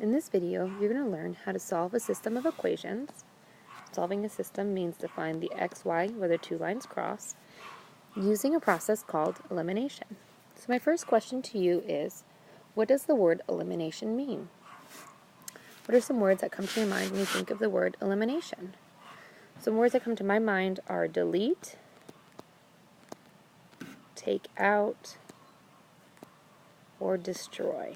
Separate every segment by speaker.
Speaker 1: In this video, you're going to learn how to solve a system of equations. Solving a system means to find the x, y where the two lines cross, using a process called elimination. So my first question to you is, what does the word elimination mean? What are some words that come to your mind when you think of the word elimination? Some words that come to my mind are delete, take out, or destroy.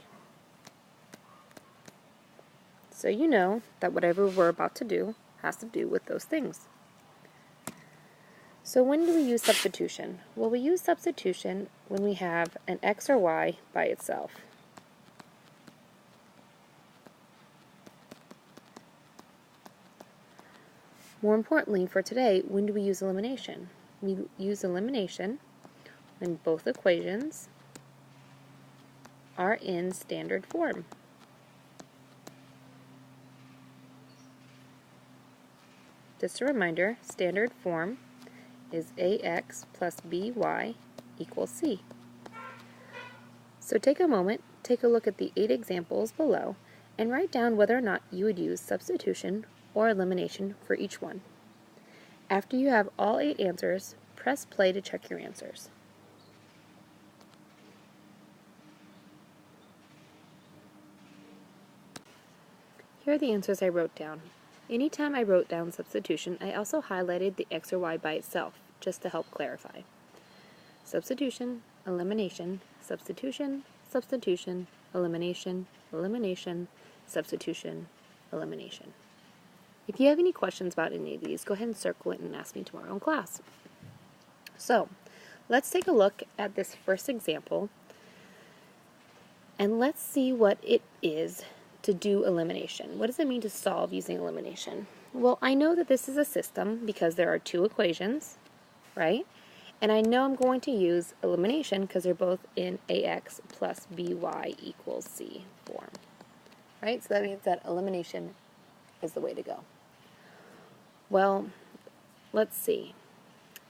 Speaker 1: So you know that whatever we're about to do has to do with those things. So when do we use substitution? Well, we use substitution when we have an x or y by itself. More importantly for today, when do we use elimination? We use elimination when both equations are in standard form. Just a reminder, standard form is ax plus by equals c. So take a moment, take a look at the 8 examples below, and write down whether or not you would use substitution or elimination for each one. After you have all 8 answers, press play to check your answers. Here are the answers I wrote down. Anytime I wrote down substitution, I also highlighted the x or y by itself, just to help clarify. Substitution, elimination, substitution, substitution, elimination, elimination, substitution, elimination. If you have any questions about any of these, go ahead and circle it and ask me tomorrow in class. So, let's take a look at this first example, and let's see what it is to do elimination. What does it mean to solve using elimination? Well, I know that this is a system because there are 2 equations, right? And I know I'm going to use elimination because they're both in ax plus by equals c form, right? So that means that elimination is the way to go. Well, let's see.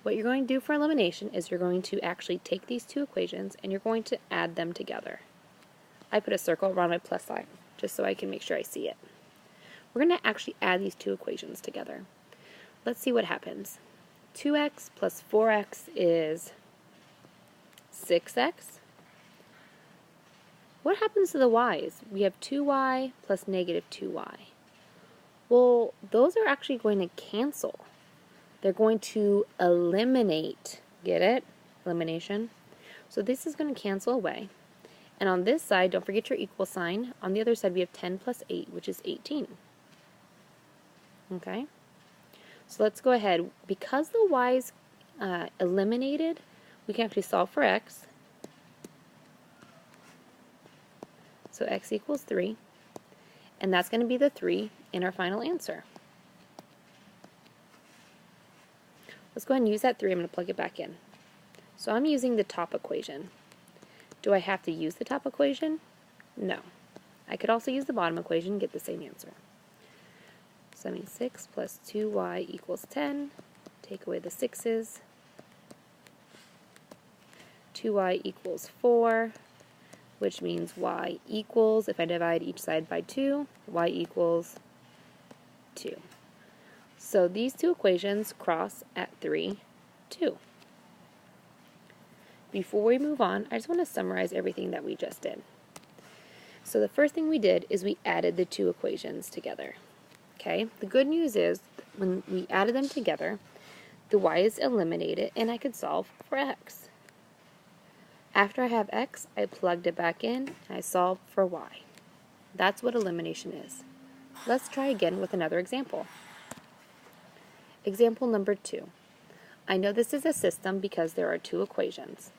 Speaker 1: What you're going to do for elimination is you're going to actually take these 2 equations and you're going to add them together. I put a circle around my plus sign, just so I can make sure I see it. We're going to actually add these 2 equations together. Let's see what happens. 2x plus 4x is 6x. What happens to the y's? We have 2y plus negative 2y. Well, those are actually going to cancel. They're going to eliminate. Get it? Elimination. So this is going to cancel away. And on this side, don't forget your equal sign. On the other side, we have 10 plus 8, which is 18. Okay? So let's go ahead. Because the y's eliminated, we can actually solve for x. So x equals 3. And that's going to be the 3 in our final answer. Let's go ahead and use that 3. I'm going to plug it back in. So I'm using the top equation. Do I have to use the top equation? No. I could also use the bottom equation and get the same answer. So that means 6 plus 2y equals 10. Take away the 6's. 2y equals 4, which means y equals, if I divide each side by 2, y equals 2. So these 2 equations cross at 3, 2. Before we move on, I just want to summarize everything that we just did. So the first thing we did is we added the 2 equations together. Okay? The good news is when we added them together, the y is eliminated and I could solve for x. After I have x, I plugged it back in and I solved for y. That's what elimination is. Let's try again with another example. Example number 2. I know this is a system because there are 2 equations.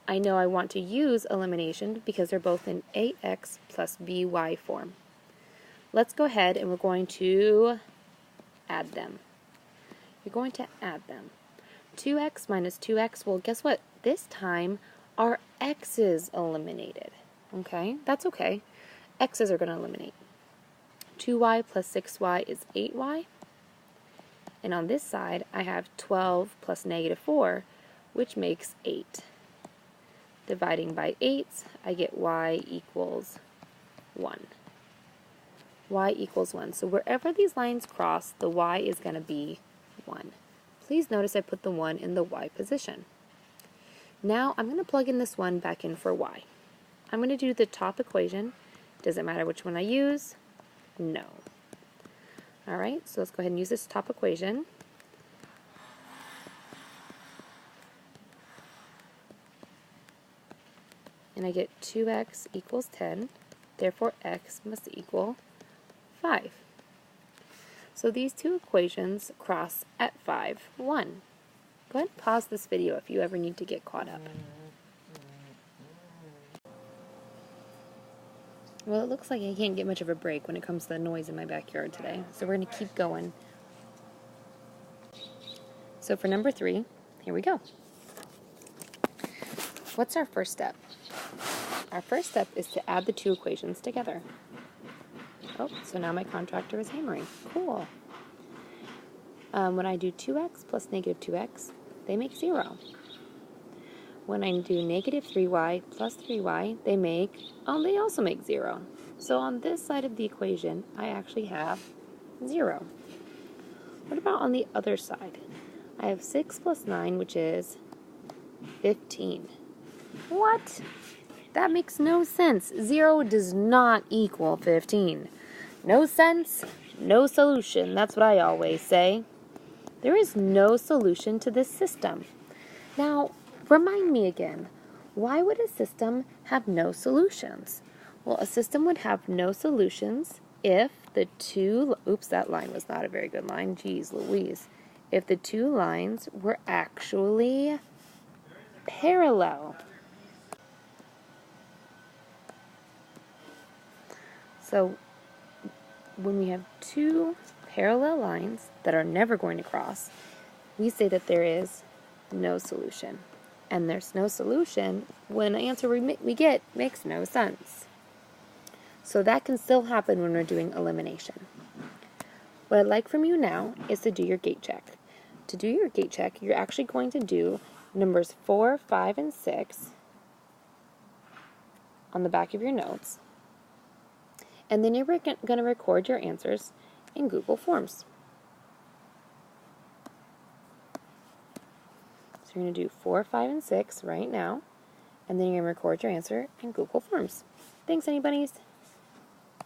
Speaker 1: I know I want to use elimination because they're both in ax plus by form. Let's go ahead and we're going to add them. You're going to add them. 2x minus 2x, well guess what? This time our x's eliminated. Okay, that's okay. X's are going to eliminate. 2y plus 6y is 8y. And on this side, I have 12 plus negative 4, which makes 8. Dividing by 8, I get y equals 1. y equals 1. So wherever these lines cross, the y is going to be 1. Please notice I put the 1 in the y position. Now I'm going to plug in this 1 back in for y. I'm going to do the top equation. Does it matter which one I use? No. Alright, so let's go ahead and use this top equation. And I get 2x equals 10. Therefore, x must equal 5. So these two equations cross at 5, 1. Go ahead and pause this video if you ever need to get caught up. Well, it looks like I can't get much of a break when it comes to the noise in my backyard today, so we're going to keep going. So for number 3, here we go. What's our first step? Our first step is to add the two equations together. Oh, so now my contractor is hammering. Cool. When I do 2x plus negative 2x, they make 0. When I do negative 3y plus 3y, they also make 0. So on this side of the equation, I actually have 0. What about on the other side? I have 6 plus 9, which is 15. What? That makes no sense. 0 does not equal 15. No sense, no solution. That's what I always say. There is no solution to this system. Now, remind me again, why would a system have no solutions? Well, a system would have no solutions if the two, oops, that line was not a very good line, geez Louise, if the two lines were actually parallel. So, when we have two parallel lines that are never going to cross, we say that there is no solution. And there's no solution when the answer we get makes no sense. So that can still happen when we're doing elimination. What I'd like from you now is to do your gate check. To do your gate check, you're actually going to do numbers 4, 5, and 6 on the back of your notes. And then you're going to record your answers in Google Forms. So you're going to do 4, 5, and 6 right now, and then you're going to record your answer in Google Forms. Thanks, any bunnies.